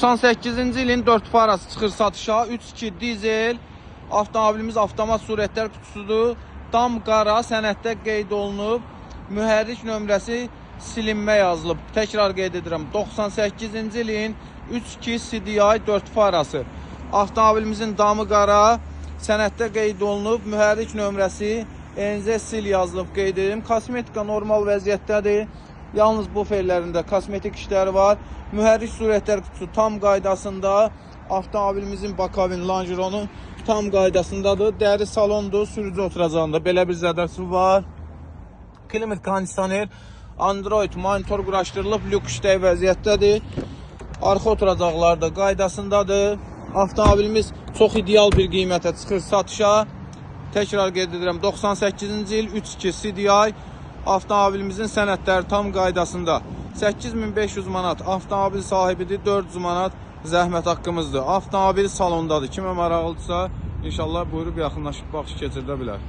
98-ci ilin 4 farası çıxır satışa. 3.2 dizel avtomobilimiz avtomat surətlər kutusudur. Dam qara, sənəddə qeyd olunub. Mühərrik nömrəsi silinmə yazılıb. Təkrar qeyd edirəm. 98-ci ilin 3.2 CDI 4 farası. Avtomobilimizin damı qara, sənəddə qeyd olunub. Mühərrik nömrəsi ENZ sil yazılıb, qeyd edim. Kosmetika normal vəziyyətdədir. Yalnız bu ferlərində kosmetik işləri var. Mühərrik surətlər kutusu tam qaydasında. Avtomobilimizin bakavin lonjironu tam qaydasındadır. Dəri salondur, sürücü oturacağında belə bir zədəsi var. Klimat kondisioner, Android monitor quraşdırılıb, lük işləyi vəziyyətdədir. Arxa oturacaqlar da qaydasındadır. Avtomobilimiz çox ideal bir qiymətə çıxır satışa. Təkrar qeyd edirəm, 98-ci il 3.2 CDI avtomobilimizin sənədləri tam qaydasında. 8500 manat avtomobil sahibidir, 400 manat zəhmət haqqımızdır. Avtomobil salondadır. Kimə maraqlıdırsa, inşallah buyurub yaxınlaşıb baxış keçirdə bilər.